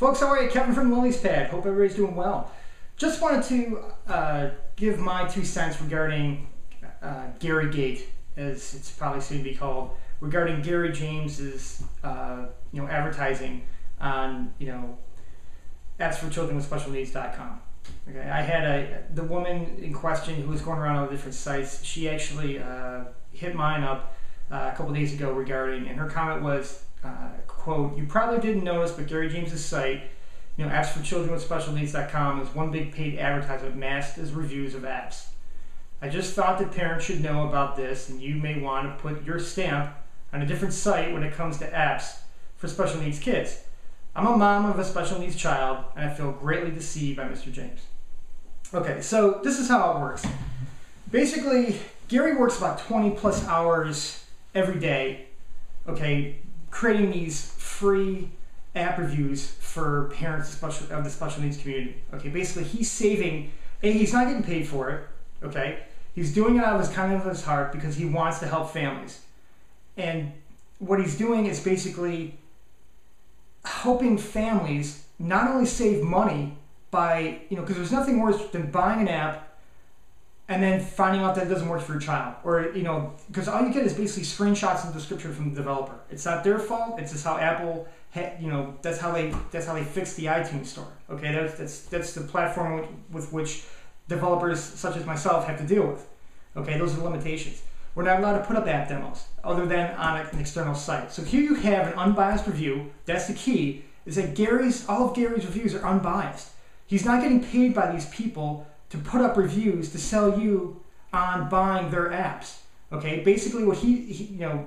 Folks, how are you? Kevin from Lily's Pad. Hope everybody's doing well. Just wanted to give my 2 cents regarding Gary Gate, as it's probably soon to be called, regarding Gary James's advertising on appsforchildrenwithspecialneeds.com. Okay, I had the woman in question who was going around all the different sites. She actually hit mine up a couple days ago regarding, and her comment was, quote, "You probably didn't notice, but Gary James's site, appsforchildrenwithspecialneeds.com, is one big paid advertisement masked as reviews of apps. I just thought that parents should know about this, and you may want to put your stamp on a different site when it comes to apps for special needs kids. I'm a mom of a special needs child, and I feel greatly deceived by Mr. James." Okay, so this is how it works. Basically, Gary works about 20 plus hours every day, okay, creating these free app reviews for parents of the special needs community. Okay, basically he's saving, he's not getting paid for it, okay? He's doing it out of his heart because he wants to help families. And what he's doing is basically helping families not only save money by, because there's nothing worse than buying an app and then finding out that it doesn't work for your child, or because all you get is basically screenshots and description from the developer. It's not their fault. It's just how Apple, that's how they fix the iTunes store. Okay, that's the platform with which developers such as myself have to deal with. Okay, those are the limitations. We're not allowed to put up app demos other than on an external site. So here you have an unbiased review. That's the key. Is that all of Gary's reviews are unbiased. He's not getting paid by these people to put up reviews to sell you on buying their apps. Okay, basically what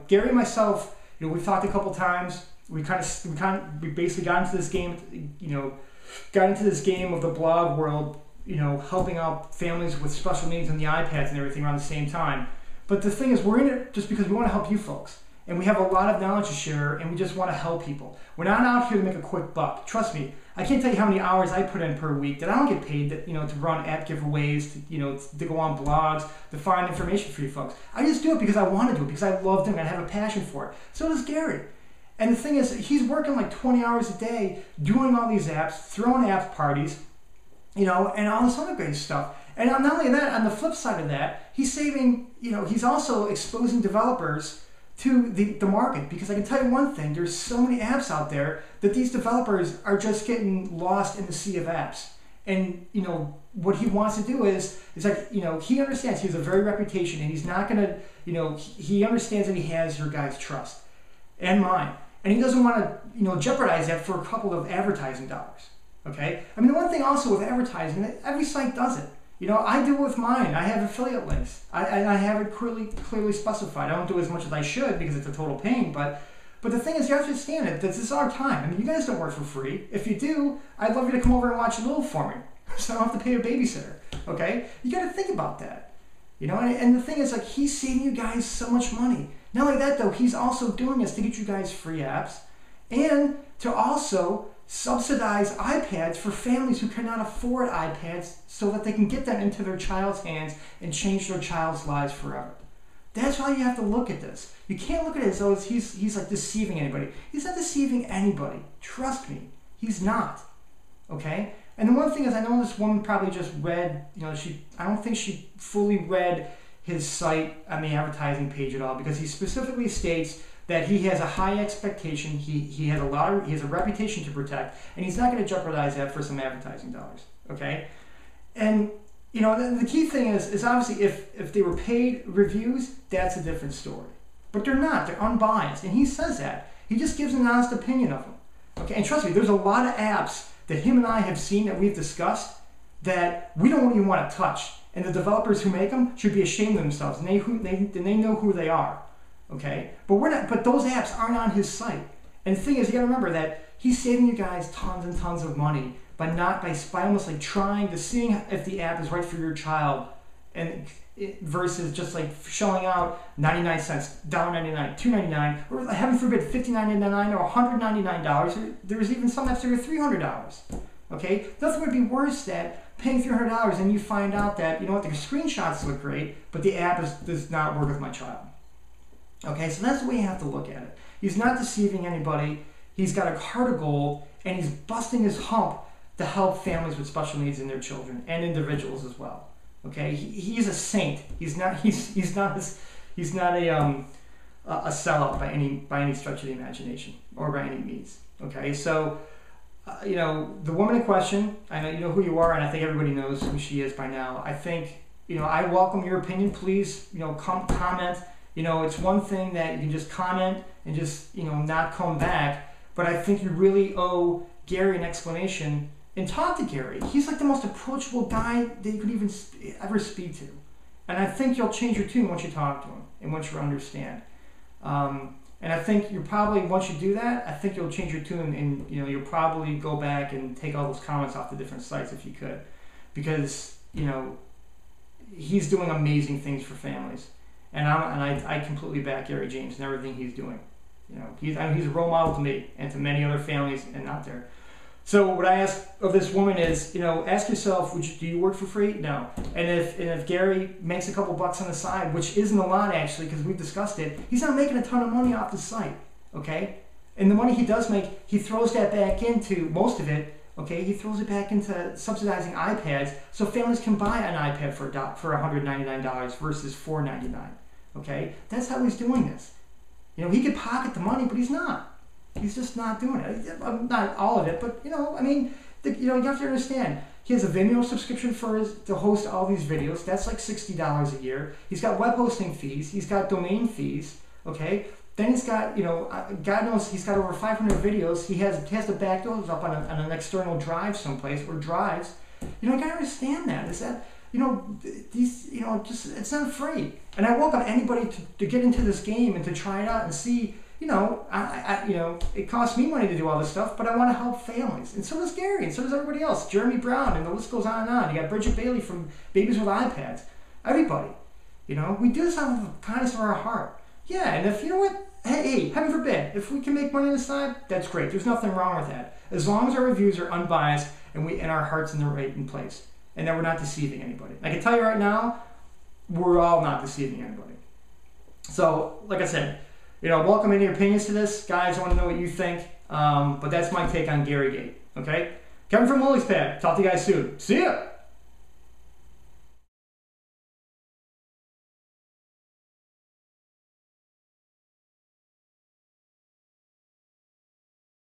Gary and myself, we've talked a couple times. We basically got into this game, of the blog world, helping out families with special needs on the iPads and everything around the same time. But the thing is, we're in it just because we want to help you folks. And we have a lot of knowledge to share, and we just want to help people. We're not out here to make a quick buck. Trust me, I can't tell you how many hours I put in per week that I don't get paid to run app giveaways, to go on blogs, to find information for you folks. I just do it because I want to do it, because I love doing it, I have a passion for it. So does Gary. And the thing is, he's working like 20 hours a day doing all these apps, throwing app parties, and all this other great stuff. And not only that, on the flip side of that, he's saving, he's also exposing developers to the market, because I can tell you one thing, there's so many apps out there that these developers are just getting lost in the sea of apps. And what he wants to do is like, he understands he has a very reputation, and he's not gonna, he understands that he has your guys' trust and mine, and he doesn't want to jeopardize that for a couple of advertising dollars. Okay, I mean, the one thing also with advertising, every site does it. I do it with mine. I have affiliate links. I have it clearly specified. I don't do as much as I should because it's a total pain, but the thing is, you have to understand it. This is our time. I mean, you guys don't work for free. If you do, I'd love you to come over and watch Little for me, so I don't have to pay a babysitter. Okay? You got to think about that. And the thing is, like, he's saving you guys so much money. Not only that, though, he's also doing this to get you guys free apps and to also subsidize iPads for families who cannot afford iPads, so that they can get them into their child's hands and change their child's lives forever. That's how you have to look at this. You can't look at it as though he's like deceiving anybody. He's not deceiving anybody. Trust me, he's not. Okay? And the one thing is, I know this woman probably just read, I don't think she fully read his site on the advertising page at all, because he specifically states that he has a high expectation, he has a reputation to protect, and he's not going to jeopardize that for some advertising dollars. Okay? And the key thing is obviously if they were paid reviews, that's a different story. But they're not. They're unbiased, and he says that. He just gives an honest opinion of them. Okay? And trust me, there's a lot of apps that him and I have seen that we've discussed that we don't even want to touch, and the developers who make them should be ashamed of themselves, and they know who they are. Okay, but we're not. But those apps aren't on his site. And the thing is, you got to remember that he's saving you guys tons and tons of money by almost like trying to seeing if the app is right for your child, and versus just like shelling out 99 cents, $1.99, $2.99, or heaven forbid $59.99 or $199. There's even some apps that are $300. Okay, nothing would be worse than paying $300 and you find out that the screenshots look great, but the app does not work with my child. Okay, so that's the way you have to look at it. He's not deceiving anybody. He's got a heart of gold, and he's busting his hump to help families with special needs and their children and individuals as well. Okay, he's a saint. He's not a sellout by any stretch of the imagination or by any means. Okay, so you know, the woman in question, I know you know who you are, and I think everybody knows who she is by now. I think, you know, I welcome your opinion. Please, you know, comment. You know, it's one thing that you can just comment and just, you know, not come back, but I think you really owe Gary an explanation. And talk to Gary. He's like the most approachable guy that you could even ever speak to. And I think you'll change your tune once you talk to him and once you understand. And I think you probably, once you do that, I think you'll change your tune, and you know, you'll probably go back and take all those comments off the different sites if you could. Because, you know, he's doing amazing things for families. And I completely back Gary James and everything he's doing. You know, he's a role model to me and to many other families and out there. So what I ask of this woman is, you know, ask yourself, do you work for free? No. And if Gary makes a couple bucks on the side, which isn't a lot actually, because we've discussed it, he's not making a ton of money off the site, okay? And the money he does make, he throws that back into, most of it, okay, he throws it back into subsidizing iPads so families can buy an iPad for $199 versus $499, okay? That's how he's doing this. You know, he could pocket the money, but he's not. He's just not doing it. Not all of it, but, you know, I mean, you know, you have to understand. He has a Vimeo subscription to host all these videos. That's like $60 a year. He's got web hosting fees. He's got domain fees, okay? Then he's got, you know, God knows he's got over 500 videos. He has the back doors up on an external drive someplace, or drives. You know, you gotta understand that. Is that, you know, these, you know, just, it's not free. And I welcome anybody to get into this game and to try it out and see. You know, you know, it costs me money to do all this stuff, but I want to help families. And so does Gary, and so does everybody else. Jeremy Brown, and the list goes on and on. You got Bridget Bailey from Babies with iPads. Everybody. You know, we do this out of the kindness of our heart. Yeah, and if, you know what, hey, heaven forbid, if we can make money on the side, that's great. There's nothing wrong with that. As long as our reviews are unbiased and our heart's in place. And that we're not deceiving anybody. I can tell you right now, we're all not deceiving anybody. So, like I said, you know, welcome any opinions to this. Guys, I want to know what you think. But that's my take on Gary Gate. Okay? Kevin from Lily's Pad. Talk to you guys soon. See ya!